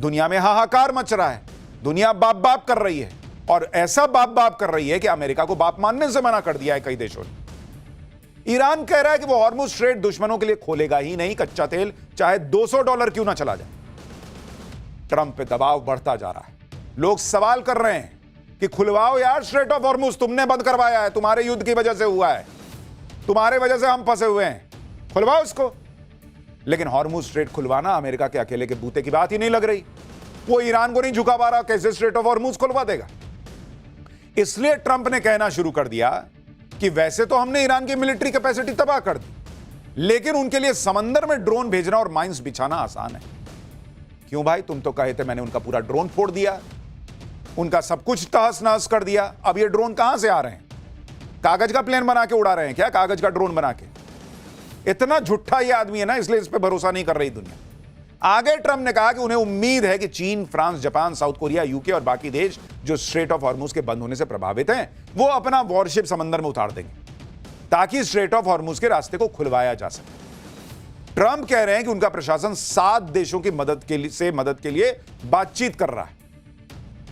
दुनिया में हाहाकार मच रहा है, दुनिया बाप बाप कर रही है, और ऐसा बाप बाप कर रही है कि अमेरिका को बाप मानने से मना कर दिया है कई देशों ने। ईरान कह रहा है कि वो हॉर्मुज स्ट्रेट दुश्मनों के लिए खोलेगा ही नहीं, कच्चा तेल चाहे $200 क्यों ना चला जाए। ट्रंप पे दबाव बढ़ता जा रहा है। लोग सवाल कर रहे हैं कि खुलवाओ यार स्ट्रेट ऑफ हॉर्मुज, तुमने बंद करवाया है, तुम्हारे युद्ध की वजह से हुआ है, तुम्हारे वजह से हम फंसे हुए हैं, खुलवाओ इसको। लेकिन हॉर्मुज स्ट्रेट खुलवाना अमेरिका के अकेले के बूते की बात ही नहीं लग रही। वो ईरान को नहीं झुका पा रहा, कैसे स्ट्रेट ऑफ हॉर्मुज खुलवा देगा। इसलिए ट्रंप ने कहना शुरू कर दिया कि वैसे तो हमने ईरान की मिलिट्री कैपेसिटी तबाह कर दी, लेकिन उनके लिए समंदर में ड्रोन भेजना और माइंस बिछाना आसान है। क्यों भाई, तुम तो कहे थे मैंने उनका पूरा ड्रोन फोड़ दिया, उनका सब कुछ तहस नहस कर दिया, अब ये ड्रोन कहां से आ रहे हैं? कागज का प्लेन बना के उड़ा रहे हैं क्या? कागज का ड्रोन बना के? इतना झूठा ये आदमी है ना, इसलिए इस पे भरोसा नहीं कर रही दुनिया। आगे ट्रंप ने कहा कि उन्हें उम्मीद है कि चीन, France, Japan, south Korea, UK और बाकी देश जो स्ट्रेट ऑफ हॉर्मुज के बंद होने से प्रभावित हैं, वो अपना वॉरशिप समंदर में उतार देंगे ताकि स्ट्रेट ऑफ हॉर्मुज के रास्ते को खुलवाया जा सके। ट्रंप कह रहे हैं कि उनका प्रशासन 7 देशों की मदद के लिए बातचीत कर रहा है।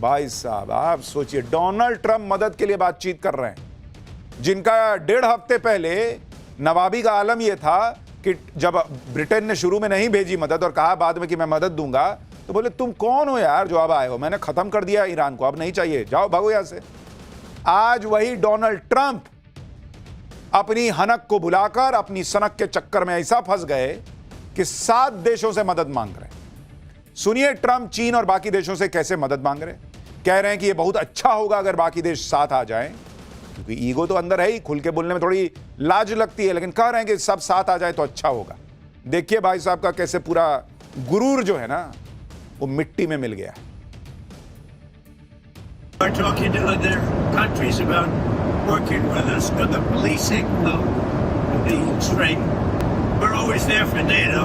भाई साहब, आप सोचिए, डोनाल्ड ट्रंप मदद के लिए बातचीत कर रहे हैं, जिनका 1.5 हफ्ते पहले नवाबी का आलम यह था कि जब ब्रिटेन ने शुरू में नहीं भेजी मदद और कहा बाद में कि मैं मदद दूंगा, तो बोले तुम कौन हो यार जो अब आए हो, मैंने खत्म कर दिया ईरान को, अब नहीं चाहिए, जाओ भागो यहां से। आज वही डोनाल्ड ट्रंप अपनी हनक को बुलाकर अपनी सनक के चक्कर में ऐसा फंस गए कि 7 देशों से मदद मांग रहे हैं। सुनिए ट्रंप चीन और बाकी देशों से कैसे मदद मांग रहे हैं। कह रहे हैं कि यह बहुत अच्छा होगा अगर बाकी देश साथ आ जाएं, क्योंकि ईगो तो अंदर है ही, खुल के बोलने में थोड़ी लाज लगती है, लेकिन कह रहे हैं कि सब साथ आ जाए तो अच्छा होगा। देखिए भाई साहब का कैसे पूरा गुरूर जो है ना वो मिट्टी में मिल गया। We're talking to other countries about working with us for the policing of the strait. We're always there for NATO.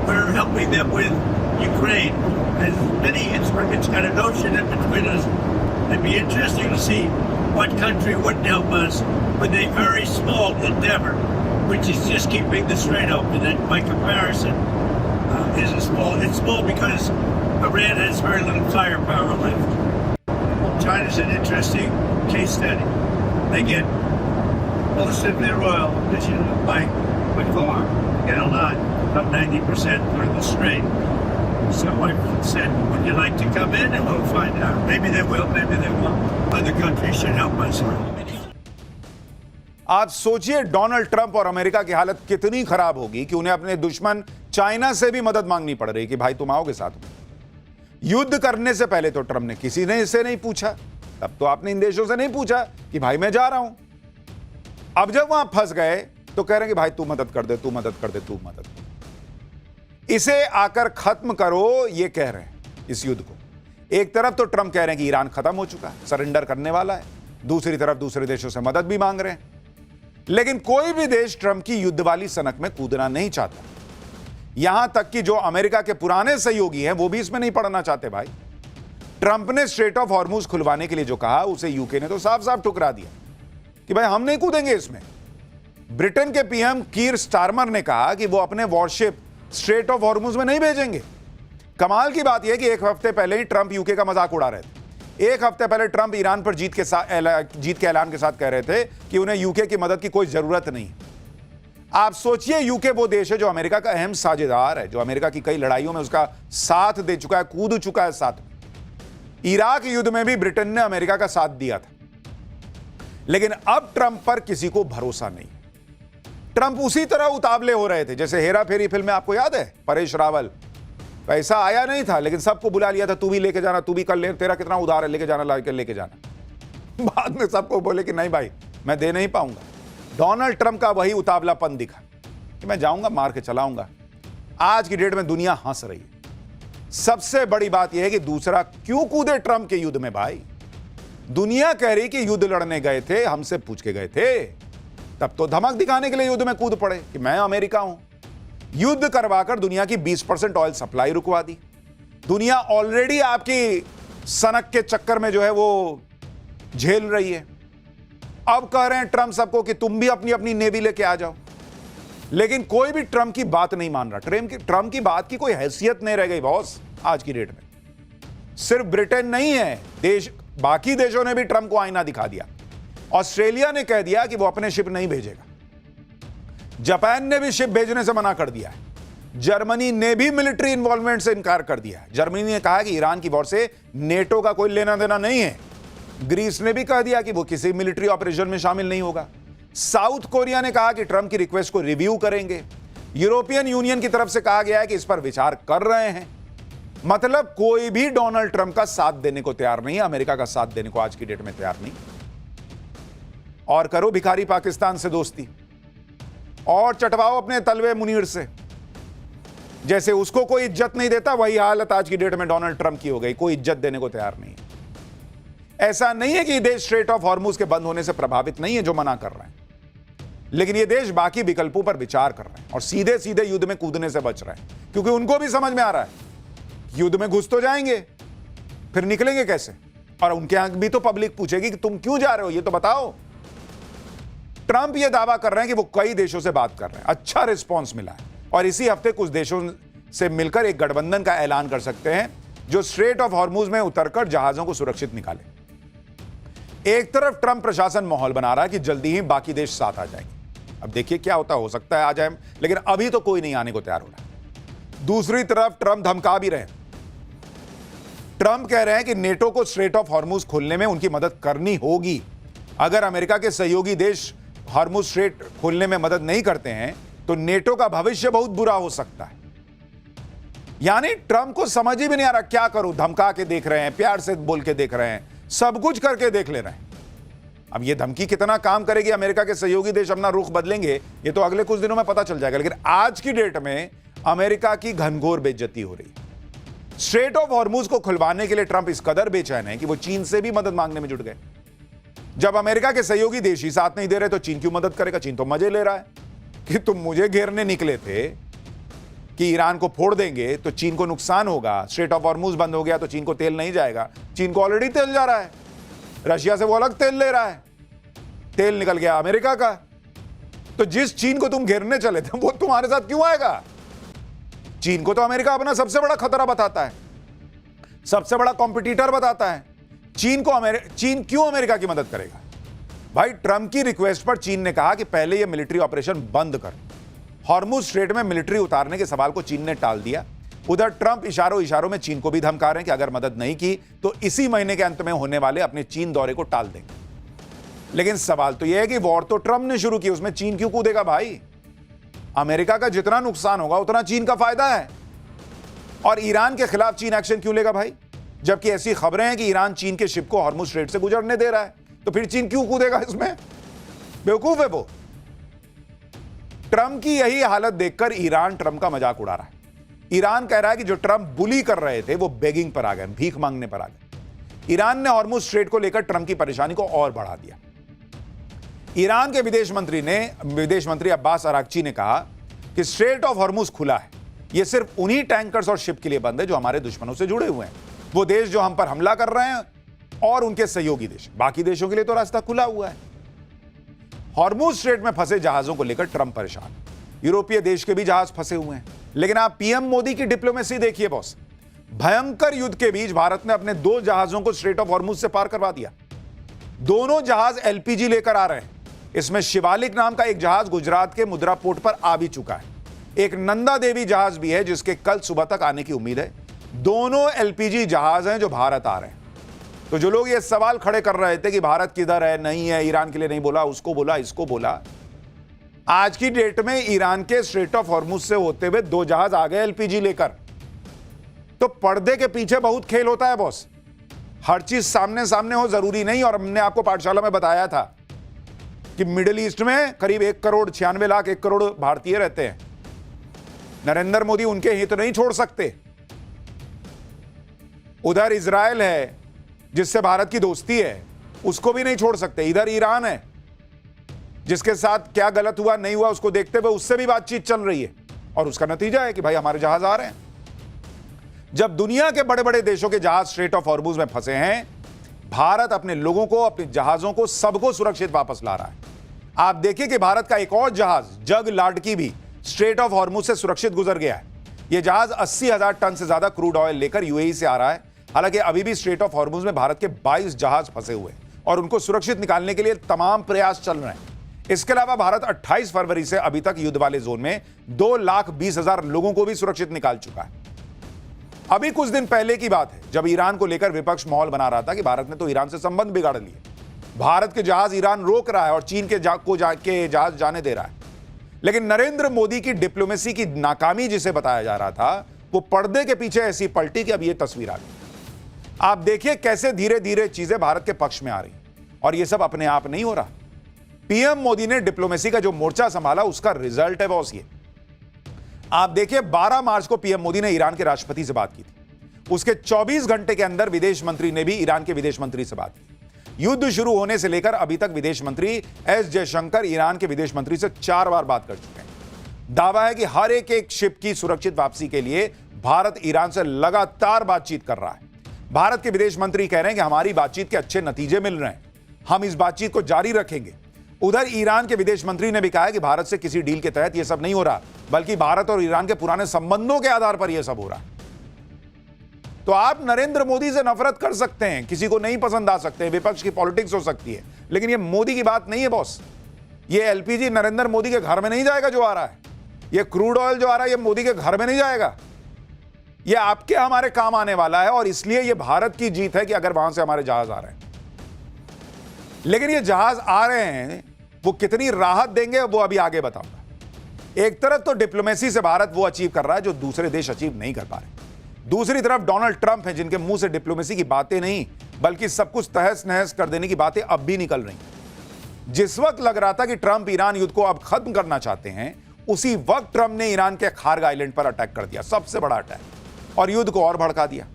We're helping them with Ukraine. And many it's got a notion in between us. It'd be interesting to see what country wouldn't help us with a very small endeavor, which is just keeping the strait open. And by comparison, it's small because Iran has very little firepower left. China's an interesting case study. They get most of their oil, as you know, by car, get a lot, about 90% through the strait. So I said, would you like to come in and we'll find out. Maybe they will, maybe they won't. Other countries should help us. आप सोचिए Donald Trump और America की हालत कितनी खराब होगी कि उन्हें अपने दुश्मन चाइना से भी मदद मांगनी पड़ रही कि भाई तुम आओगे साथ में। युद्ध करने से पहले तो ट्रंप ने किसी ने इससे नहीं पूछा, तब तो आपने इन देशों से नहीं पूछा कि भाई मैं जा रहा हूं। अब जब वहां फंस गए तो कह रहे हैं कि भाई तू मदद कर दे, तू मदद कर दे, तू मदद कर दे। इसे आकर खत्म करो, ये कह रहे हैं इस युद्ध को। एक तरफ तो ट्रंप कह रहे हैं कि ईरान खत्म हो चुका है, सरेंडर करने वाला है, दूसरी तरफ दूसरे देशों से मदद भी मांग रहे हैं। लेकिन कोई भी देश ट्रंप की युद्ध वाली सनक में कूदना नहीं चाहता। यहां तक कि जो अमेरिका के पुराने सहयोगी हैं वो भी इसमें नहीं पड़ना चाहते। भाई ट्रंप ने स्ट्रेट ऑफ हॉर्मुज खुलवाने के लिए जो कहा उसे यूके ने तो साफ साफ ठुकरा दिया कि भाई हम नहीं कूदेंगे इसमें। ब्रिटेन के पीएम कीर स्टारमर ने कहा कि वो अपने वॉरशिप स्ट्रेट ऑफ हॉर्मुज में नहीं भेजेंगे। कमाल की बात यह कि एक हफ्ते पहले ही ट्रंप यूके का मजाक उड़ा रहे थे। एक हफ्ते पहले ट्रंप ईरान पर जीत के ऐलान के साथ कह रहे थे कि उन्हें यूके की मदद की कोई जरूरत नहीं। आप सोचिए, यूके वो देश है जो अमेरिका का अहम साझेदार है, जो अमेरिका की कई लड़ाइयों में उसका साथ दे चुका है, कूद चुका है साथ में। इराक युद्ध में भी ब्रिटेन ने अमेरिका का साथ दिया था। लेकिन अब ट्रंप पर किसी को भरोसा नहीं। ट्रंप उसी तरह उतावले हो रहे थे जैसे हेरा फेरी फिल्म में, आपको याद है, परेश रावल। पैसा आया नहीं था लेकिन सबको बुला लिया था, तू भी लेके जाना, तू भी कर ले, तेरा कितना उधार है, लेके जाना, लेके जाना। बाद में सबको बोले कि नहीं भाई मैं दे नहीं पाऊंगा। डोनाल्ड ट्रंप का वही उतावलापन दिखा कि मैं जाऊंगा, मार के चलाऊंगा। आज की डेट में दुनिया हंस रही है। सबसे बड़ी बात यह है कि दूसरा क्यों कूदे ट्रंप के युद्ध में। भाई दुनिया कह रही कि युद्ध लड़ने गए थे, हमसे पूछ के गए थे, तब तो धमक दिखाने के लिए युद्ध में कूद पड़े कि मैं अमेरिका हूं। युद्ध करवाकर दुनिया की 20% ऑयल सप्लाई रुकवा दी। दुनिया ऑलरेडी आपकी सनक के चक्कर में जो है वो झेल रही है। अब कह रहे हैं ट्रंप सबको कि तुम भी अपनी अपनी नेवी लेके आ जाओ। लेकिन कोई भी ट्रंप की बात नहीं मान रहा। ट्रंप की बात की कोई हैसियत नहीं रह गई बॉस। आज की डेट में। सिर्फ ब्रिटेन नहीं है, बाकी देशों ने भी ट्रंप को आईना दिखा दिया। ऑस्ट्रेलिया ने कह दिया कि वो अपने शिप नहीं भेजेगा। जापान ने भी शिप भेजने से मना कर दिया है। जर्मनी ने भी मिलिट्री इन्वॉल्वमेंट से इनकार कर दिया है। जर्मनी ने कहा कि ईरान की वॉर से नेटो का कोई लेना देना नहीं है। ग्रीस ने भी कह दिया कि वो किसी मिलिट्री ऑपरेशन में शामिल नहीं होगा। साउथ कोरिया ने कहा कि ट्रंप की रिक्वेस्ट को रिव्यू करेंगे। यूरोपियन यूनियन की तरफ से कहा गया है कि इस पर विचार कर रहे हैं। मतलब कोई भी डोनाल्ड ट्रंप का साथ देने को तैयार नहीं है, अमेरिका का साथ देने को आज की डेट में तैयार नहीं। और करो भिखारी पाकिस्तान से दोस्ती, और चटवाओ अपने तलवे मुनीर से। जैसे उसको कोई इज्जत नहीं देता, वही हालत आज की डेट में डोनाल्ड ट्रंप की हो गई। कोई इज्जत देने को तैयार नहीं है। ऐसा नहीं है कि देश स्ट्रेट ऑफ हॉर्मुज के बंद होने से प्रभावित नहीं है जो मना कर रहे हैं, लेकिन ये देश बाकी विकल्पों पर विचार कर रहे हैं और सीधे सीधे युद्ध में कूदने से बच रहे हैं, क्योंकि उनको भी समझ में आ रहा है युद्ध में घुस तो जाएंगे, फिर निकलेंगे कैसे। और उनके यहां भी तो पब्लिक पूछेगी कि तुम क्यों जा रहे हो, ये तो बताओ। ट्रंप ये दावा कर रहे हैं कि वो कई देशों से बात कर रहे हैं, अच्छा रिस्पॉन्स मिला है, और इसी हफ्ते कुछ देशों से मिलकर एक गठबंधन का ऐलान कर सकते हैं जो स्ट्रेट ऑफ हॉर्मुज में उतरकर जहाजों को सुरक्षित निकाले। एक तरफ ट्रंप प्रशासन माहौल बना रहा है कि जल्दी ही बाकी देश साथ आ जाएंगे। अब देखिए क्या होता, हो सकता है आ जाए, लेकिन अभी तो कोई नहीं आने को तैयार हो रहा। दूसरी तरफ ट्रंप धमका भी रहे हैं। ट्रंप कह रहे हैं कि नेटो को स्ट्रेट ऑफ हॉर्मुज खोलने में उनकी मदद करनी होगी। अगर अमेरिका के सहयोगी देश हॉर्मुज स्ट्रेट खोलने में मदद नहीं करते हैं तो नेटो का भविष्य बहुत बुरा हो सकता है। यानी ट्रंप को समझ ही भी नहीं आ रहा क्या करूं, धमका के देख रहे हैं, प्यार से बोल के देख रहे हैं, सब कुछ करके देख ले रहे हैं। अब ये धमकी कितना काम करेगी, अमेरिका के सहयोगी देश अपना रुख बदलेंगे, ये तो अगले कुछ दिनों में पता चल जाएगा। लेकिन आज की डेट में अमेरिका की घनघोर बेइज्जती हो रही है। स्ट्रेट ऑफ हॉर्मुज को खुलवाने के लिए ट्रंप इस कदर बेचैन है कि वो चीन से भी मदद मांगने में जुट गए। जब अमेरिका के सहयोगी देश ही साथ नहीं दे रहे तो चीन क्यों मदद करेगा। चीन तो मजे ले रहा है कि तुम मुझे घेरने निकले थे कि ईरान को फोड़ देंगे तो चीन को नुकसान होगा, स्ट्रेट ऑफ हॉर्मुज बंद हो गया तो चीन को तेल नहीं जाएगा। चीन को ऑलरेडी तेल जा रहा है, रशिया से वो अलग तेल ले रहा है, तेल निकल गया अमेरिका का। तो जिस चीन को तुम घेरने चले थे वो तुम्हारे साथ क्यों आएगा। चीन को तो अमेरिका अपना सबसे बड़ा खतरा बताता है, सबसे बड़ा कॉम्पिटिटर बताता है। चीन क्यों अमेरिका की मदद करेगा। भाई ट्रंप की रिक्वेस्ट पर चीन ने कहा कि पहले यह मिलिट्री ऑपरेशन बंद कर। हॉर्मुज स्ट्रेट में मिलिट्री उतारने के सवाल को चीन ने टाल दिया। उधर ट्रंप इशारों में चीन को भी धमका रहे हैं कि अगर मदद नहीं की तो इसी महीने के अंत में होने वाले अपने चीन दौरे को टाल देंगे। लेकिन सवाल तो यह है कि वॉर तो ट्रंप ने शुरू की, उसमें चीन क्यों कूदेगा भाई। अमेरिका का जितना नुकसान होगा उतना चीन का फायदा है। और ईरान के खिलाफ चीन एक्शन क्यों लेगा भाई, जबकि ऐसी खबरें हैं कि ईरान चीन के शिप को हॉर्मुज स्ट्रेट से गुजरने दे रहा है, तो फिर चीन क्यों कूदेगा इसमें। बेवकूफ है वो। ट्रंप की यही हालत देखकर ईरान ट्रंप का मजाक उड़ा रहा है। ईरान कह रहा है कि जो ट्रंप बुली कर रहे थे वो बेगिंग पर आ गए, भीख मांगने पर आ गए। ईरान ने हॉर्मुज स्ट्रेट को लेकर ट्रंप की परेशानी को और बढ़ा दिया। ईरान के विदेश मंत्री अब्बास अरागची ने कहा कि स्ट्रेट ऑफ हॉर्मुज खुला है, यह सिर्फ उन्हीं टैंकर्स और शिप के लिए बंद है जो हमारे दुश्मनों से जुड़े हुए हैं, वो देश जो हम पर हमला कर रहे हैं और उनके सहयोगी देश। बाकी देशों के लिए तो रास्ता खुला हुआ है। हॉर्मुज स्ट्रेट में फंसे जहाजों को लेकर ट्रंप परेशान। यूरोपीय देश के भी जहाज फंसे हुए हैं। लेकिन आप पीएम मोदी की डिप्लोमेसी देखिए बॉस। भयंकर युद्ध के बीच भारत ने अपने 2 जहाजों को स्ट्रेट ऑफ हॉर्मुज से पार करवा दिया। दोनों जहाज एलपीजी लेकर आ रहे हैं। इसमें शिवालिक नाम का एक जहाज गुजरात के मुद्रा पोर्ट पर आ भी चुका है। एक नंदा देवी जहाज भी है जिसके कल सुबह तक आने की उम्मीद है। दोनों एलपीजी जहाज हैं जो भारत आ रहे हैं। तो जो लोग ये सवाल खड़े कर रहे थे कि भारत किधर है, नहीं है, ईरान के लिए नहीं बोला, उसको बोला, इसको बोला, आज की डेट में ईरान के स्ट्रेट ऑफ हॉर्मुज से होते हुए 2 जहाज आ गए एलपीजी लेकर। तो पर्दे के पीछे बहुत खेल होता है बॉस। हर चीज सामने सामने हो जरूरी नहीं। और हमने आपको पाठशाला में बताया था कि मिडिल ईस्ट में करीब 1 करोड़ भारतीय रहते हैं। नरेंद्र मोदी उनके हित नहीं छोड़ सकते। उधर इजराइल है जिससे भारत की दोस्ती है, उसको भी नहीं छोड़ सकते। इधर ईरान है जिसके साथ क्या गलत हुआ नहीं हुआ उसको देखते हुए उससे भी बातचीत चल रही है। और उसका नतीजा है कि भाई हमारे जहाज आ रहे हैं। जब दुनिया के बड़े बड़े देशों के जहाज स्ट्रेट ऑफ हॉर्मुज में फंसे हैं, भारत अपने लोगों को, अपने जहाजों को, सबको सुरक्षित वापस ला रहा है। आप देखिए कि भारत का एक और जहाज जग लाडकी भी स्ट्रेट ऑफ हॉर्मुज से सुरक्षित गुजर गया है। यह जहाज 80,000 टन से ज्यादा क्रूड ऑयल लेकर यूएई से आ रहा है। हालांकि अभी भी स्ट्रेट ऑफ हॉर्मुज में भारत के 22 जहाज फंसे हुए हैं और उनको सुरक्षित निकालने के लिए तमाम प्रयास चल रहे हैं। इसके अलावा भारत 28 फरवरी से अभी तक युद्ध वाले जोन में 2,20,000 लोगों को भी सुरक्षित निकाल चुका है। अभी कुछ दिन पहले की बात है जब ईरान को लेकर विपक्ष माहौल बना रहा था कि भारत ने तो ईरान से संबंध बिगाड़ लिए, भारत के जहाज ईरान रोक रहा है और चीन के जहाज जाने दे रहा है। लेकिन नरेंद्र मोदी की डिप्लोमेसी की नाकामी जिसे बताया जा रहा था, वो पर्दे के पीछे ऐसी पलटी कि अब ये तस्वीर आ गई। आप देखिए कैसे धीरे धीरे चीजें भारत के पक्ष में आ रही, और ये सब अपने आप नहीं हो रहा। पीएम मोदी ने डिप्लोमेसी का जो मोर्चा संभाला उसका रिजल्ट है बॉस ये। आप देखिए 12 मार्च को पीएम मोदी ने ईरान के राष्ट्रपति से बात की थी। उसके 24 घंटे के अंदर विदेश मंत्री ने भी ईरान के विदेश मंत्री से बात की। युद्ध शुरू होने से लेकर अभी तक विदेश मंत्री एस जयशंकर ईरान के विदेश मंत्री से 4 बार बात कर चुके हैं। दावा है कि हर एक शिप की सुरक्षित वापसी के लिए भारत ईरान से लगातार बातचीत कर रहा है। भारत के विदेश मंत्री कह रहे हैं कि हमारी बातचीत के अच्छे नतीजे मिल रहे हैं, हम इस बातचीत को जारी रखेंगे। उधर ईरान के विदेश मंत्री ने भी कहा है कि भारत से किसी डील के तहत यह सब नहीं हो रहा, बल्कि भारत और ईरान के पुराने संबंधों के आधार पर यह सब हो रहा है। तो आप नरेंद्र मोदी से नफरत कर सकते हैं, किसी को नहीं पसंद आ सकते हैं, विपक्ष की पॉलिटिक्स हो सकती है, लेकिन यह मोदी की बात नहीं है बॉस। ये एलपीजी नरेंद्र मोदी के घर में नहीं जाएगा जो आ रहा है, यह क्रूड ऑयल जो आ रहा है यह मोदी के घर में नहीं जाएगा। यह आपके हमारे काम आने वाला है, और इसलिए यह भारत की जीत है कि अगर वहां से हमारे जहाज आ रहे हैं। लेकिन ये जहाज आ रहे हैं, वो कितनी राहत देंगे वो अभी आगे बताऊंगा। एक तरफ तो डिप्लोमेसी से भारत वो अचीव कर रहा है जो दूसरे देश अचीव नहीं कर पा रहे। दूसरी तरफ डोनाल्ड ट्रंप हैं जिनके मुंह से डिप्लोमेसी की बातें नहीं बल्कि सब कुछ तहस नहस कर देने की बातें अब भी निकल रही। जिस वक्त लग रहा था कि ट्रंप ईरान युद्ध को अब खत्म करना चाहते हैं, उसी वक्त ट्रंप ने ईरान के खार्ग आइलैंड पर अटैक कर दिया, सबसे बड़ा अटैक, और युद्ध को और भड़का दिया।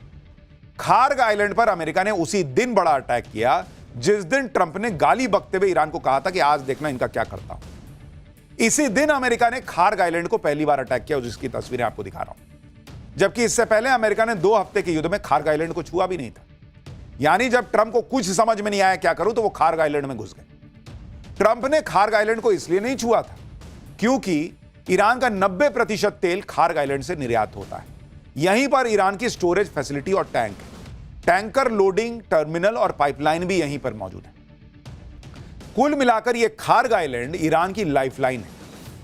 खार्ग आइलैंड पर अमेरिका ने उसी दिन बड़ा अटैक किया जिस दिन ट्रंप ने गाली बकते हुए ईरान को कहा था कि आज देखना इनका क्या करता हूं। इसी दिन अमेरिका ने खार्ग आइलैंड को पहली बार अटैक किया, जिसकी तस्वीरें आपको दिखा रहा हूं। जबकि इससे पहले अमेरिका ने 2 हफ्ते के युद्ध में खार्ग आइलैंड को छुआ भी नहीं था। यानी जब ट्रंप को कुछ समझ में नहीं आया क्या करूं, तो वो खार्ग आइलैंड में घुस गए। ट्रंप ने खार्ग आइलैंड को इसलिए नहीं छुआ था क्योंकि ईरान का 90% तेल खार्ग आइलैंड से निर्यात होता है। यहीं पर ईरान की स्टोरेज फैसिलिटी और टैंकर लोडिंग टर्मिनल और पाइपलाइन भी यहीं पर मौजूद है। कुल मिलाकर यह खार्ग आइलैंड ईरान की लाइफलाइन है।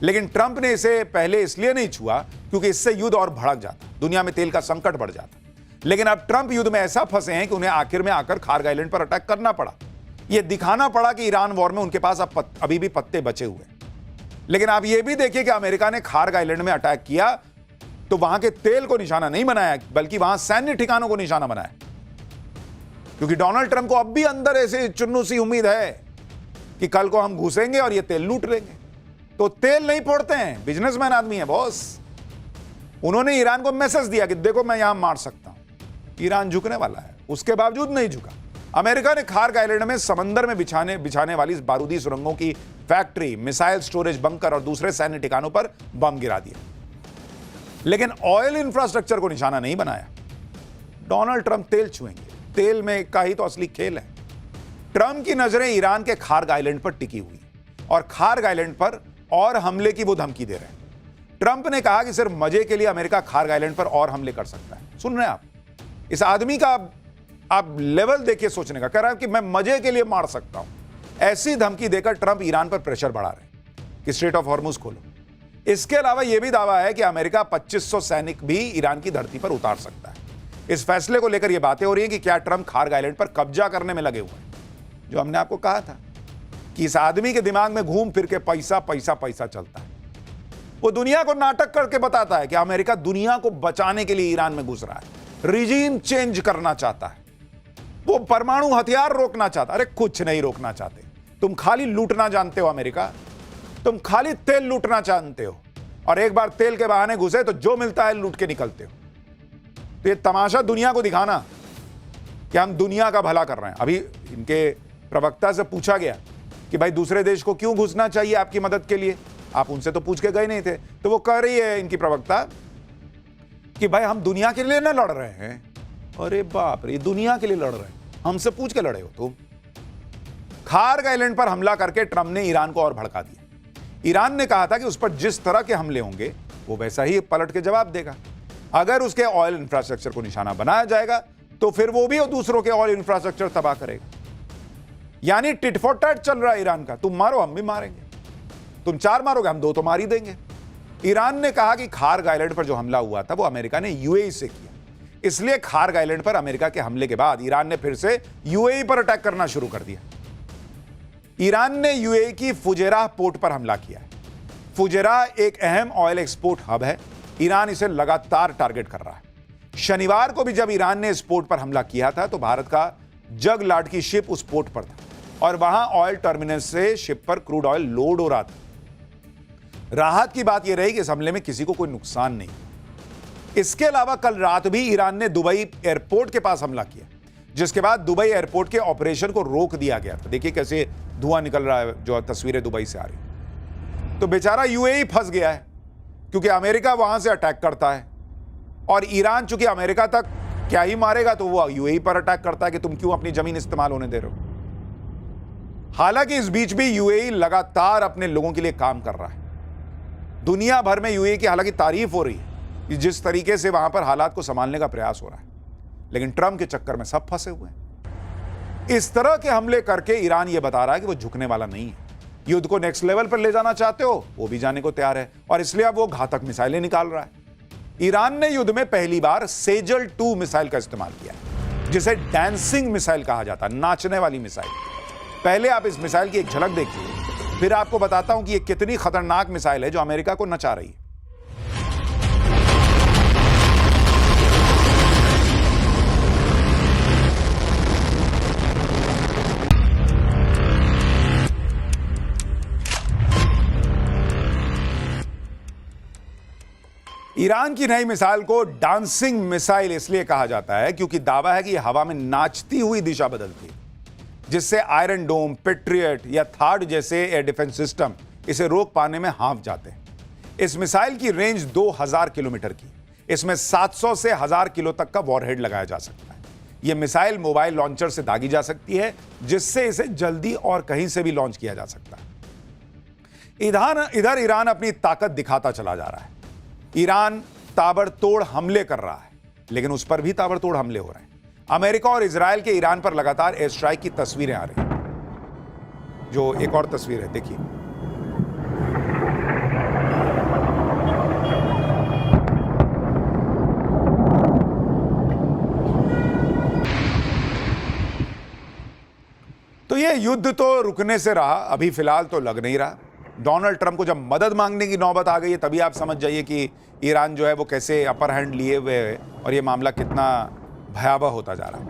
लेकिन ट्रंप ने इसे पहले इसलिए नहीं छुआ क्योंकि इससे युद्ध और भड़क जाता, दुनिया में तेल का संकट बढ़ जाता। लेकिन अब ट्रंप युद्ध में ऐसा फंसे हैं कि उन्हें आखिर में आकर खार्ग आइलैंड पर अटैक करना पड़ा। यह दिखाना पड़ा कि ईरान वॉर में उनके पास अभी भी पत्ते बचे हुए। लेकिन आप यह भी देखिए कि अमेरिका ने खार्ग आइलैंड में अटैक किया तो वहां के तेल को निशाना नहीं बनाया, बल्कि वहां सैन्य ठिकानों को निशाना बनाया। क्योंकि डोनाल्ड ट्रंप को अब भी अंदर ऐसे चुन्नू सी उम्मीद है कि कल को हम घुसेंगे और ये तेल लूट लेंगे। तो तेल नहीं फोड़ते हैं, बिजनेसमैन आदमी है बॉस। उन्होंने ईरान को मैसेज दिया कि देखो मैं यहां मार सकता हूं। ईरान झुकने वाला है, उसके बावजूद नहीं झुका। अमेरिका ने खार्ग आइलैंड में समंदर में बिछाने वाली बारूदी सुरंगों की फैक्ट्री, मिसाइल स्टोरेज बंकर और दूसरे सैन्य ठिकानों पर बम गिरा दिया, लेकिन ऑयल इंफ्रास्ट्रक्चर को निशाना नहीं बनाया। डोनाल्ड ट्रंप तेल छुएंगे, तेल में का ही तो असली खेल है। ट्रंप की नजरें ईरान के खार्ग आइलैंड पर टिकी हुई और खार्ग आइलैंड पर और हमले की वो धमकी दे रहे हैं। ट्रंप ने कहा कि सिर्फ मजे के लिए अमेरिका खार्ग आइलैंड पर और हमले कर सकता है। सुन रहे हैं आप इस आदमी का, आप लेवल देखिए सोचने का। कह रहा है कि मैं मजे के लिए मार सकता हूं। ऐसी धमकी देकर ट्रंप ईरान पर प्रेशर बढ़ा रहे हैं कि स्ट्रेट ऑफ हॉर्मुज खोलो। इसके अलावा यह भी दावा है कि अमेरिका 2500 सैनिक भी ईरान की धरती पर उतार सकता है। इस फैसले को लेकर यह बातें हो रही हैं कि क्या ट्रंप खार्ग आइलैंड पर कब्जा करने में लगे हुए हैं। जो हमने आपको कहा था कि इस आदमी के दिमाग में घूम फिर के पैसा पैसा पैसा चलता है। वो दुनिया को नाटक करके बताता है कि अमेरिका दुनिया को बचाने के लिए ईरान में घुस रहा है, रिजीम चेंज करना चाहता है, वो परमाणु हथियार रोकना चाहता है। अरे कुछ नहीं रोकना चाहते, तुम खाली लूटना जानते हो। अमेरिका, तुम खाली तेल लूटना जानते हो, और एक बार तेल के बहाने घुसे तो जो मिलता है लूट के निकलते हो। तो ये तमाशा दुनिया को दिखाना कि हम दुनिया का भला कर रहे हैं। अभी इनके प्रवक्ता से पूछा गया कि भाई दूसरे देश को क्यों घुसना चाहिए आपकी मदद के लिए, आप उनसे तो पूछ के गए नहीं थे। तो वो कह रही है इनकी प्रवक्ता कि भाई हम दुनिया के लिए ना लड़ रहे हैं। अरे बाप रे, दुनिया के लिए लड़ रहे हैं, हमसे पूछ के लड़े हो तुम। खार्ग आइलैंड पर हमला करके ट्रंप ने ईरान को और भड़का दिया। ईरान ने कहा था कि उस पर जिस तरह के हमले होंगे वो वैसा ही पलट के जवाब देगा। अगर उसके ऑयल इंफ्रास्ट्रक्चर को निशाना बनाया जाएगा तो फिर वो भी दूसरों के ऑयल इंफ्रास्ट्रक्चर तबाह करेगा। यानी टिट फॉर टैट चल रहा है ईरान का, तुम मारो हम भी मारेंगे, तुम 4 मारोगे हम 2 तो मार ही देंगे। ईरान ने कहा कि खार्ग आइलैंड पर जो हमला हुआ था वो अमेरिका ने यूएई से किया, इसलिए खार्ग आइलैंड पर अमेरिका के हमले के बाद ईरान ने फिर से यूएई पर अटैक करना शुरू कर दिया। ईरान ने यूएई की फुजेराह पोर्ट पर हमला किया है। फुजेराह एक अहम ऑयल एक्सपोर्ट हब है, ईरान इसे लगातार टारगेट कर रहा है। शनिवार को भी जब ईरान ने इस पोर्ट पर हमला किया था तो भारत का जगलाट की शिप उस पोर्ट पर था और वहां ऑयल टर्मिनल से शिप पर क्रूड ऑयल लोड हो रहा था। राहत की बात यह रही कि इस हमले में किसी को कोई नुकसान नहीं। इसके अलावा कल रात भी ईरान ने दुबई एयरपोर्ट के पास हमला किया, जिसके बाद दुबई एयरपोर्ट के ऑपरेशन को रोक दिया गया था। देखिए कैसे धुआं निकल रहा है, जो तस्वीरें दुबई से आ रही। तो बेचारा यूएई फंस गया है क्योंकि अमेरिका वहां से अटैक करता है और ईरान चूंकि अमेरिका तक क्या ही मारेगा तो वो यूएई पर अटैक करता है कि तुम क्यों अपनी जमीन इस्तेमाल होने दे रहे हो। हालांकि इस बीच भी यूएई लगातार अपने लोगों के लिए काम कर रहा है। दुनिया भर में यूएई की हालांकि तारीफ हो रही है कि जिस तरीके से वहां पर हालात को संभालने का प्रयास हो रहा है, लेकिन ट्रंप के चक्कर में सब फंसे हुए हैं। इस तरह के हमले करके ईरान यह बता रहा है कि वो झुकने वाला नहीं है। युद्ध को नेक्स्ट लेवल पर ले जाना चाहते हो, वो भी जाने को तैयार है और इसलिए अब वो घातक मिसाइलें निकाल रहा है। ईरान ने युद्ध में पहली बार सेजल 2 मिसाइल का इस्तेमाल किया, जिसे डांसिंग मिसाइल कहा जाता है, नाचने वाली मिसाइल। पहले आप इस मिसाइल की एक झलक देखिए, फिर आपको बताता हूं कि यह कितनी खतरनाक मिसाइल है जो अमेरिका को नचा रही है। ईरान की नई मिसाइल को डांसिंग मिसाइल इसलिए कहा जाता है क्योंकि दावा है कि यह हवा में नाचती हुई दिशा बदलती है, जिससे आयरन डोम, पेट्रियट या थार्ड जैसे एयर डिफेंस सिस्टम इसे रोक पाने में हांफ जाते हैं। इस मिसाइल की रेंज 2000 किलोमीटर की, इसमें 700 से 1000 किलो तक का वॉरहेड लगाया जा सकता है। यह मिसाइल मोबाइल लॉन्चर से दागी जा सकती है, जिससे इसे जल्दी और कहीं से भी लॉन्च किया जा सकता है। इधर ईरान अपनी ताकत दिखाता चला जा रहा है। ईरान ताबड़तोड़ हमले कर रहा है, लेकिन उस पर भी ताबड़तोड़ हमले हो रहे हैं। अमेरिका और इजराइल के ईरान पर लगातार एयर स्ट्राइक की तस्वीरें आ रही हैं। जो एक और तस्वीर है, देखिए। तो यह युद्ध तो रुकने से रहा, अभी फिलहाल तो लग नहीं रहा। डोनाल्ड ट्रंप को जब मदद मांगने की नौबत आ गई है, तभी आप समझ जाइए कि ईरान जो है वो कैसे अपर हैंड लिए हुए है और ये मामला कितना भयावह होता जा रहा है।